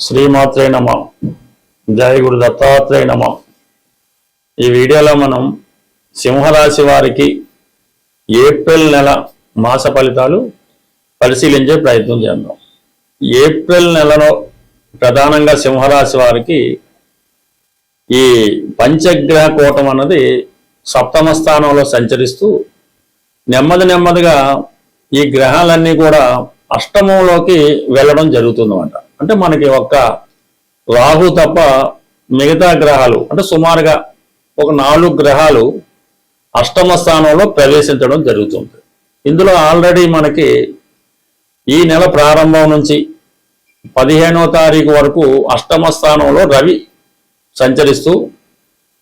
శ్రీమాత్రే నమ. జయ గురు దత్తాత్రేయ నమ. ఈ వీడియోలో మనం సింహరాశి వారికి ఏప్రిల్ నెల మాస ఫలితాలు పరిశీలించే ప్రయత్నం చేద్దాం. ఏప్రిల్ నెలలో ప్రధానంగా సింహరాశి వారికి ఈ పంచగ్రహ కూటం అన్నది సప్తమ స్థానంలో సంచరిస్తూ నెమ్మదిగా ఈ గ్రహాలన్నీ కూడా అష్టమంలోకి వెళ్ళడం జరుగుతుందన్నమాట. అంటే మనకి ఒక్క రాహు తప్ప మిగతా గ్రహాలు అంటే సుమారుగా ఒక 4 గ్రహాలు అష్టమ స్థానంలో ప్రవేశించడం జరుగుతుంది. ఇందులో ఆల్రెడీ మనకి ఈ నెల ప్రారంభం నుంచి 15వ తారీఖు వరకు అష్టమ స్థానంలో రవి సంచరిస్తూ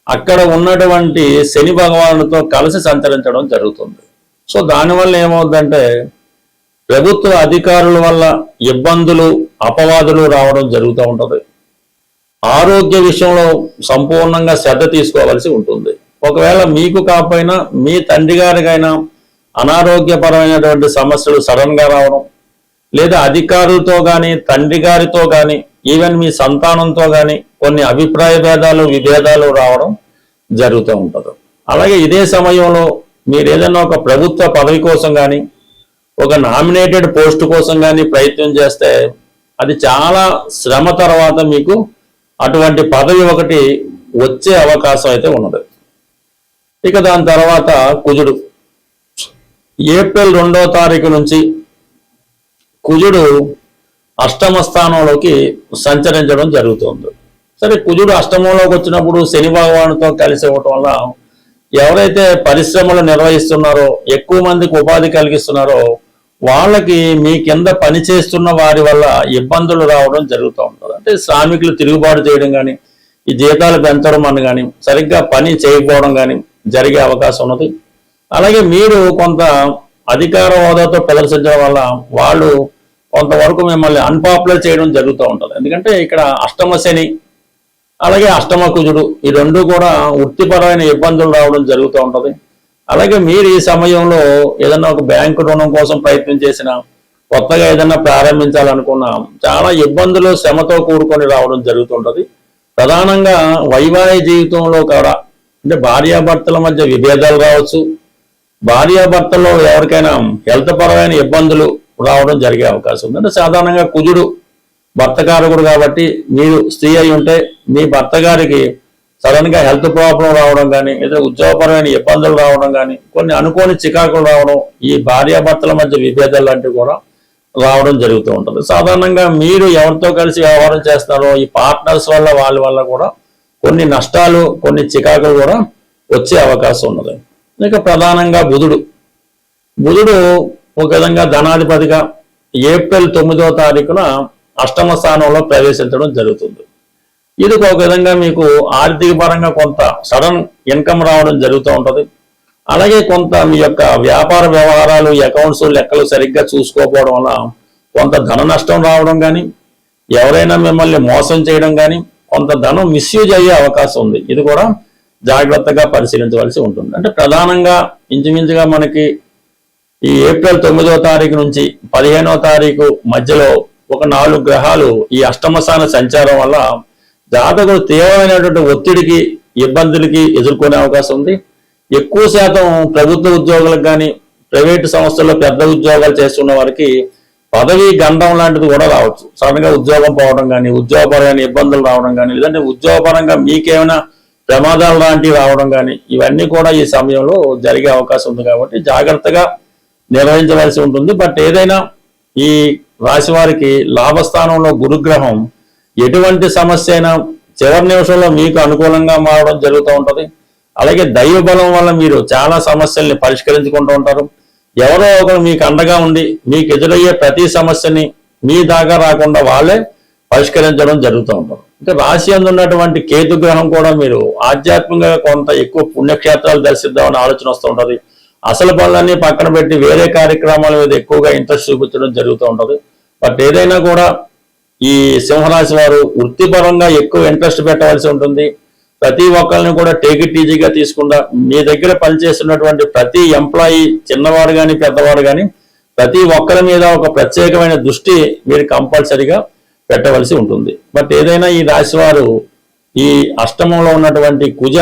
అక్కడ ఉన్నటువంటి శని భగవానుడితో కలిసి సంచరించడం జరుగుతుంది. సో దానివల్ల ఏమవుతుందంటే ప్రభుత్వ అధికారుల వల్ల ఇబ్బందులు అపవాదులు రావడం జరుగుతూ ఉంటుంది. ఆరోగ్య విషయంలో సంపూర్ణంగా శ్రద్ధ తీసుకోవాల్సి ఉంటుంది. ఒకవేళ మీకు కాకపోయినా మీ తండ్రి గారికైనా అనారోగ్యపరమైనటువంటి సమస్యలు సడన్గా రావడం, లేదా అధికారులతో కానీ తండ్రి గారితో కానీ ఈవెన్ మీ సంతానంతో కానీ కొన్ని అభిప్రాయ భేదాలు విభేదాలు రావడం జరుగుతూ ఉంటుంది. అలాగే ఇదే సమయంలో మీరు ఏదైనా ఒక ప్రభుత్వ పదవి కోసం కానీ ఒక నామినేటెడ్ పోస్ట్ కోసం కానీ ప్రయత్నం చేస్తే అది చాలా శ్రమ తర్వాత మీకు అటువంటి పదవి ఒకటి వచ్చే అవకాశం అయితే ఉన్నది. ఇక దాని తర్వాత కుజుడు ఏప్రిల్ 2వ తారీఖు నుంచి కుజుడు అష్టమ స్థానంలోకి సంచరించడం జరుగుతుంది. సరే, కుజుడు అష్టమంలోకి వచ్చినప్పుడు శని భగవానుతో కలిసి ఇవ్వటం వల్ల ఎవరైతే పరిశ్రమలు నిర్వహిస్తున్నారో, ఎక్కువ మందికి ఉపాధి కలిగిస్తున్నారో వాళ్ళకి మీ కింద పనిచేస్తున్న వారి వల్ల ఇబ్బందులు రావడం జరుగుతూ ఉంటుంది. అంటే శ్రామికులు తిరుగుబాటు చేయడం కానీ, ఈ జీతాలు పెంచడం అని కానీ, సరిగ్గా పని చేయకపోవడం కానీ జరిగే అవకాశం ఉన్నది. అలాగే మీరు కొంత అధికార హోదాతో ప్రదర్శించడం వల్ల వాళ్ళు కొంతవరకు మిమ్మల్ని అన్పాపులర్ చేయడం జరుగుతూ ఉంటుంది. ఎందుకంటే ఇక్కడ అష్టమ శని అలాగే అష్టమ కుజుడు ఈ రెండు కూడా వృత్తిపరమైన ఇబ్బందులు రావడం జరుగుతూ ఉంటుంది. అలాగే మీరు ఈ సమయంలో ఏదైనా ఒక బ్యాంకు రుణం కోసం ప్రయత్నం చేసినా, కొత్తగా ఏదైనా ప్రారంభించాలనుకున్నా చాలా ఇబ్బందులు శ్రమతో కూడుకొని రావడం జరుగుతుంటుంది. ప్రధానంగా వైవాహిక జీవితంలో కూడా అంటే భార్యాభర్తల మధ్య విభేదాలు రావచ్చు, భార్యాభర్తల్లో ఎవరికైనా హెల్త్ పరమైన ఇబ్బందులు రావడం జరిగే అవకాశం ఉంది. అంటే సాధారణంగా కుజుడు భర్తకారకుడు కాబట్టి మీరు స్త్రీ అయి ఉంటే మీ భర్త గారికి సడన్ గా హెల్త్ ప్రాబ్లం రావడం కానీ, లేదా ఉద్యోగపరమైన ఇబ్బందులు రావడం కానీ, కొన్ని అనుకోని చికాకులు రావడం, ఈ భార్యాభర్తల మధ్య విభేదాలు లాంటివి కూడా రావడం జరుగుతూ ఉంటుంది. సాధారణంగా మీరు ఎవరితో కలిసి వ్యవహారం చేస్తారో ఈ పార్ట్నర్స్ వల్ల వాళ్ళ వల్ల కూడా కొన్ని నష్టాలు కొన్ని చికాకులు కూడా వచ్చే అవకాశం ఉన్నది. ఇక ప్రధానంగా బుధుడు ఒక విధంగా ధనాధిపతిగా ఏప్రిల్ 9వ తారీఖున అష్టమ స్థానంలో ప్రవేశించడం జరుగుతుంది. ఇది ఒక విధంగా మీకు ఆర్థిక పరంగా కొంత సడన్ ఇన్కమ్ రావడం జరుగుతూ ఉంటుంది. అలాగే కొంత మీ యొక్క వ్యాపార వ్యవహారాలు అకౌంట్స్ లెక్కలు సరిగ్గా చూసుకోకపోవడం వల్ల కొంత ధన నష్టం రావడం కానీ, ఎవరైనా మిమ్మల్ని మోసం చేయడం కానీ, కొంత ధనం మిస్యూజ్ అయ్యే అవకాశం ఉంది. ఇది కూడా జాగ్రత్తగా పరిశీలించవలసి ఉంటుంది. అంటే ప్రధానంగా ఇంచుమించుగా మనకి ఈ ఏప్రిల్ 9వ తారీఖు నుంచి 15వ తారీఖు మధ్యలో ఒక 4 గ్రహాలు ఈ అష్టమ స్థాన సంచారం వల్ల జాతకులు తీవ్రమైనటువంటి ఒత్తిడికి ఇబ్బందులకి ఎదుర్కొనే అవకాశం ఉంది. ఎక్కువ శాతం ప్రభుత్వ ఉద్యోగులకు కానీ, ప్రైవేటు సంస్థల్లో పెద్ద ఉద్యోగాలు చేస్తున్న వారికి పదవీ గండం లాంటిది కూడా రావచ్చు. సడన్ గా ఉద్యోగం పోవడం కానీ, ఉద్యోగపరమైన ఇబ్బందులు రావడం కానీ, లేదంటే ఉద్యోగపరంగా మీకేమైనా ప్రమాదాలు లాంటివి రావడం కానీ, ఇవన్నీ కూడా ఈ సమయంలో జరిగే అవకాశం ఉంది. కాబట్టి జాగ్రత్తగా నిర్వహించవలసి ఉంటుంది. బట్ ఏదైనా ఈ రాశి వారికి లాభస్థానంలో గురుగ్రహం ఎటువంటి సమస్య అయినా చివరి నిమిషంలో మీకు అనుకూలంగా మారడం జరుగుతూ ఉంటుంది. అలాగే దైవ బలం వల్ల మీరు చాలా సమస్యల్ని పరిష్కరించుకుంటూ ఉంటారు. ఎవరో ఒకరు మీకు అండగా ఉండి మీకు ఎదురయ్యే ప్రతి సమస్యని మీ దాకా రాకుండా వాళ్ళే పరిష్కరించడం జరుగుతూ ఉంటారు. ఇంకా రాశి అందు ఉన్నటువంటి కేతు గ్రహం కూడా మీరు ఆధ్యాత్మికంగా కొంత ఎక్కువ పుణ్యక్షేత్రాలు దర్శిద్దామని ఆలోచన వస్తూ ఉంటుంది. అసలు పనులన్నీ పక్కన పెట్టి వేరే కార్యక్రమాల మీద ఎక్కువగా ఇంట్రెస్ట్ చూపించడం జరుగుతూ ఉంటుంది. బట్ ఏదైనా కూడా ఈ సింహరాశి వారు వృత్తిపరంగా ఎక్కువ ఇంట్రెస్ట్ పెట్టవలసి ఉంటుంది. ప్రతి ఒక్కరిని కూడా టేక్ ఇట్ ఈజీగా తీసుకుంటా మీ దగ్గర పనిచేస్తున్నటువంటి ప్రతి ఎంప్లాయీ చిన్నవాడు కానీ పెద్దవాడు కానీ ప్రతి ఒక్కరి మీద ఒక ప్రత్యేకమైన దృష్టి మీరు కంపల్సరిగా పెట్టవలసి ఉంటుంది. బట్ ఏదైనా ఈ రాశి వారు ఈ అష్టమంలో ఉన్నటువంటి కుజ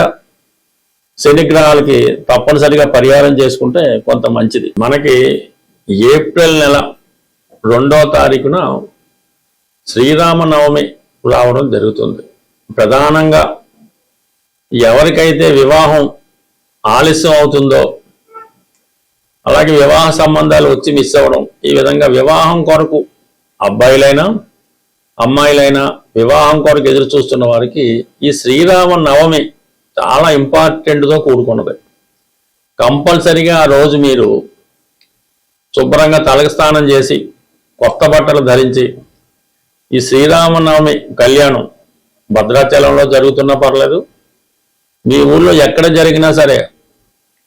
శనిగ్రహాలకి తప్పనిసరిగా పరిహారం చేసుకుంటే కొంత మంచిది. మనకి ఏప్రిల్ నెల 2వ తారీఖున శ్రీరామనవమి రావడం జరుగుతుంది. ప్రధానంగా ఎవరికైతే వివాహం ఆలస్యం అవుతుందో, అలాగే వివాహ సంబంధాలు వచ్చి మిస్ అవ్వడం, ఈ విధంగా వివాహం కొరకు అబ్బాయిలైనా అమ్మాయిలైనా వివాహం కొరకు ఎదురు చూస్తున్న వారికి ఈ శ్రీరామ నవమి చాలా ఇంపార్టెంట్తో కూడుకున్నది. కంపల్సరిగా ఆ రోజు మీరు శుభ్రంగా తలకు స్నానం చేసి కొత్త బట్టలు ధరించి ఈ శ్రీరామనవమి కళ్యాణం భద్రాచలంలో జరుగుతున్నా పర్లేదు, మీ ఊళ్ళో ఎక్కడ జరిగినా సరే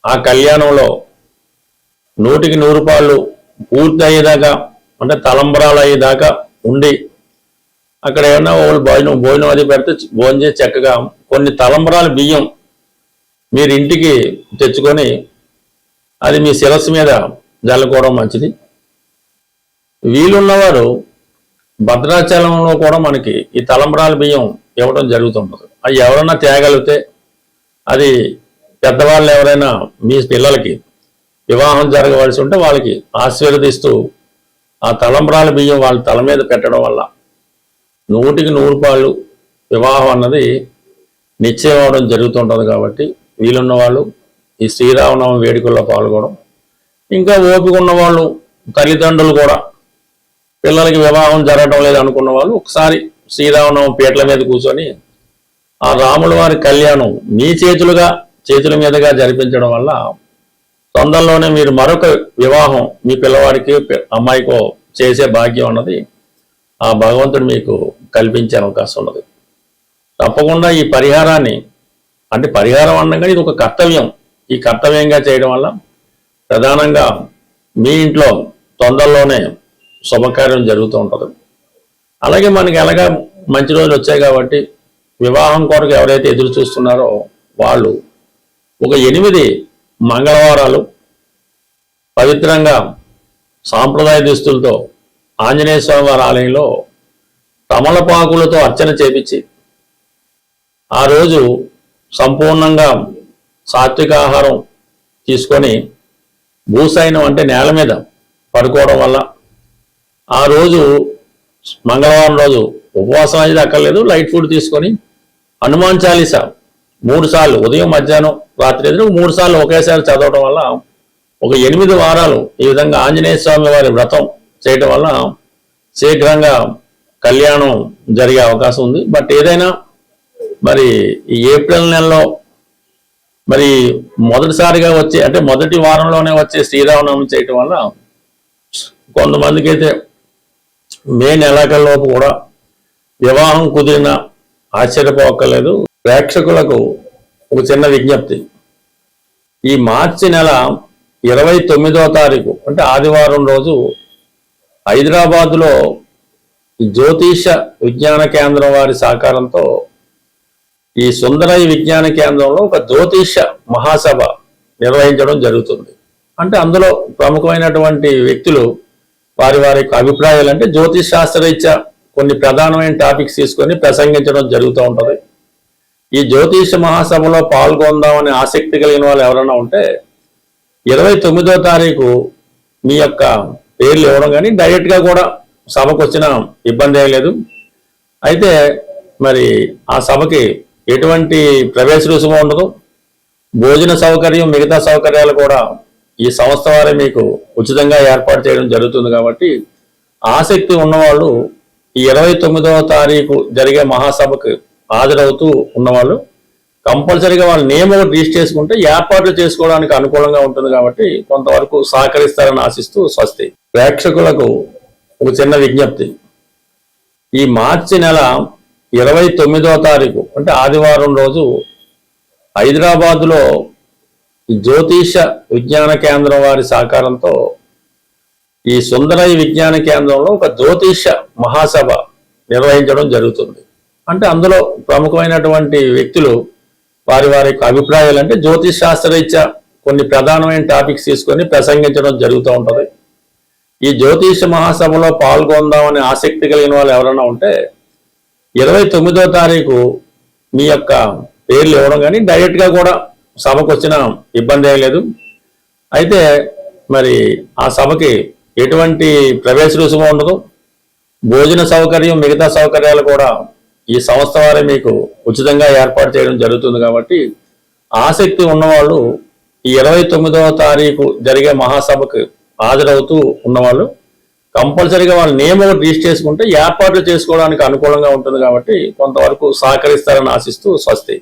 ఆ కళ్యాణంలో 100కి 100 రూపాయలు పూర్తి అయ్యేదాకా, అంటే తలంబరాలు అయ్యేదాకా ఉండి అక్కడ ఏమన్నా వాళ్ళు భోజనం అది పెడితే భోజనం చేసి చక్కగా కొన్ని తలంబరాల బియ్యం మీరు ఇంటికి తెచ్చుకొని అది మీ శిరస్సు మీద జల్లుకోవడం మంచిది. వీలున్నవారు భద్రాచలంలో కూడా మనకి ఈ తలంబరాల బియ్యం ఇవ్వడం జరుగుతుంటుంది. అవి ఎవరైనా తేగలిగితే, అది పెద్దవాళ్ళు ఎవరైనా మీ పిల్లలకి వివాహం జరగవలసి ఉంటే వాళ్ళకి ఆశీర్వదిస్తూ ఆ తలంబరాల బియ్యం వాళ్ళ తల మీద పెట్టడం వల్ల 100కి 100 రూపాయలు వివాహం అన్నది నిశ్చయం అవడం జరుగుతుంటుంది. కాబట్టి వీలున్న వాళ్ళు ఈ శ్రీరామనవమి వేడుకల్లో పాల్గొనడం, ఇంకా ఓపిక ఉన్న వాళ్ళు తల్లిదండ్రులు కూడా పిల్లలకి వివాహం జరగడం లేదు అనుకున్న వాళ్ళు ఒకసారి శ్రీరామనవమి పీటల మీద కూర్చొని ఆ రాముల వారి కళ్యాణం మీ చేతుల మీదుగా జరిపించడం వల్ల తొందరలోనే మీరు మరొక వివాహం మీ పిల్లవాడికి అమ్మాయికో చేసే భాగ్యం అన్నది ఆ భగవంతుడు మీకు కల్పించే అవకాశం ఉన్నది. తప్పకుండా ఈ పరిహారాన్ని, అంటే పరిహారం అనగా ఇది ఒక కర్తవ్యం, ఈ కర్తవ్యంగా చేయడం వల్ల ప్రధానంగా మీ ఇంట్లో తొందరలోనే శుభకార్యం జరుగుతూ ఉంటుంది. అలాగే మనకి ఎలాగా మంచి రోజులు వచ్చాయి కాబట్టి వివాహం కొరకు ఎవరైతే ఎదురు చూస్తున్నారో వాళ్ళు ఒక 8 మంగళవారాలు పవిత్రంగా సాంప్రదాయ దుస్తులతో ఆంజనేయ స్వామి వారి ఆలయంలో తమలపాకులతో అర్చన చేపించి ఆ రోజు సంపూర్ణంగా సాత్విక ఆహారం తీసుకొని భూసైనం అంటే నేల మీద పడుకోవడం వల్ల ఆ రోజు మంగళవారం రోజు ఉపవాసం అనేది అక్కర్లేదు, లైట్ ఫుడ్ తీసుకొని హనుమాన్ చాలీసా 3 సార్లు ఉదయం మధ్యాహ్నం రాత్రి 3 సార్లు ఒకేసారి చదవడం వల్ల ఒక 8 వారాలు ఈ విధంగా ఆంజనేయ స్వామి వారి వ్రతం చేయడం వల్ల శీఘ్రంగా కళ్యాణం జరిగే అవకాశం ఉంది. బట్ ఏదైనా మరి ఈ ఏప్రిల్ నెలలో మరి మొదటిసారిగా వచ్చే, అంటే మొదటి వారంలోనే వచ్చే శ్రీరామనవమి చేయటం వల్ల కొంతమందికి అయితే మే నెలాఖరులోపు కూడా వివాహం కుదిరిన ఆశ్చర్యపోక్కర్లేదు. ప్రేక్షకులకు ఒక చిన్న విజ్ఞప్తి, ఈ మార్చి నెల 29వ తారీఖు అంటే ఆదివారం రోజు హైదరాబాదులో జ్యోతిష విజ్ఞాన కేంద్రం వారి సహకారంతో ఈ సుందరయ్య విజ్ఞాన కేంద్రంలో ఒక జ్యోతిష మహాసభ నిర్వహించడం జరుగుతుంది. అంటే అందులో ప్రముఖమైనటువంటి వ్యక్తులు వారి అభిప్రాయాలు, అంటే జ్యోతిష్ శాస్త్రరీత్యా కొన్ని ప్రధానమైన టాపిక్స్ తీసుకొని ప్రసంగించడం జరుగుతూ ఉంటుంది. ఈ జ్యోతిష మహాసభలో పాల్గొందామని ఆసక్తి కలిగిన వాళ్ళు ఎవరైనా ఉంటే 29వ తారీఖు మీ యొక్క పేర్లు ఇవ్వడం, కానీ డైరెక్ట్గా కూడా సభకు వచ్చిన ఇబ్బంది ఏం లేదు. అయితే మరి ఆ సభకి ఎటువంటి ప్రవేశ రుసుము ఉండదు, భోజన సౌకర్యం మిగతా సౌకర్యాలు కూడా ఈ సంస్థ వారే మీకు ఉచితంగా ఏర్పాటు చేయడం జరుగుతుంది. కాబట్టి ఆసక్తి ఉన్నవాళ్ళు ఈ 29వ తారీఖు జరిగే మహాసభకు హాజరవుతూ ఉన్నవాళ్ళు కంపల్సరీగా వాళ్ళ నేమ్ ఒకటి రిజిస్టర్ చేసుకుంటే ఏర్పాట్లు చేసుకోవడానికి అనుకూలంగా ఉంటుంది. కాబట్టి కొంతవరకు సహకరిస్తారని ఆశిస్తూ స్వస్తి. ప్రేక్షకులకు ఒక చిన్న విజ్ఞప్తి, ఈ మార్చి నెల 29వ తారీఖు అంటే ఆదివారం రోజు హైదరాబాదులో జ్యోతిష విజ్ఞాన కేంద్రం వారి సహకారంతో ఈ సుందరయ్య విజ్ఞాన కేంద్రంలో ఒక జ్యోతిష మహాసభ నిర్వహించడం జరుగుతుంది. అంటే అందులో ప్రముఖమైనటువంటి వ్యక్తులు వారి అభిప్రాయాలు, అంటే జ్యోతిష్ శాస్త్రరీత్యా కొన్ని ప్రధానమైన టాపిక్స్ తీసుకొని ప్రసంగించడం జరుగుతూ ఉంటుంది. ఈ జ్యోతిష మహాసభలో పాల్గొందామని ఆసక్తి కలిగిన వాళ్ళు ఎవరైనా ఉంటే 29వ తారీఖు మీ యొక్క పేర్లు ఇవ్వడం కానీ డైరెక్ట్గా కూడా సభకు వచ్చిన ఇబ్బంది ఏం లేదు. అయితే మరి ఆ సభకి ఎటువంటి ప్రవేశ రుసుము ఉండదు. భోజన సౌకర్యం మిగతా సౌకర్యాలు కూడా ఈ సంస్థ వారే మీకు ఉచితంగా ఏర్పాటు చేయడం జరుగుతుంది. కాబట్టి ఆసక్తి ఉన్నవాళ్ళు ఈ 29వ తారీఖు జరిగే మహాసభకు హాజరవుతూ ఉన్నవాళ్ళు కంపల్సరీగా వాళ్ళ నేమ్ ఒకటి రిజిస్టర్ చేసుకుంటే ఏర్పాట్లు చేసుకోవడానికి అనుకూలంగా ఉంటుంది. కాబట్టి కొంతవరకు సహకరిస్తారని ఆశిస్తూ స్వస్తి.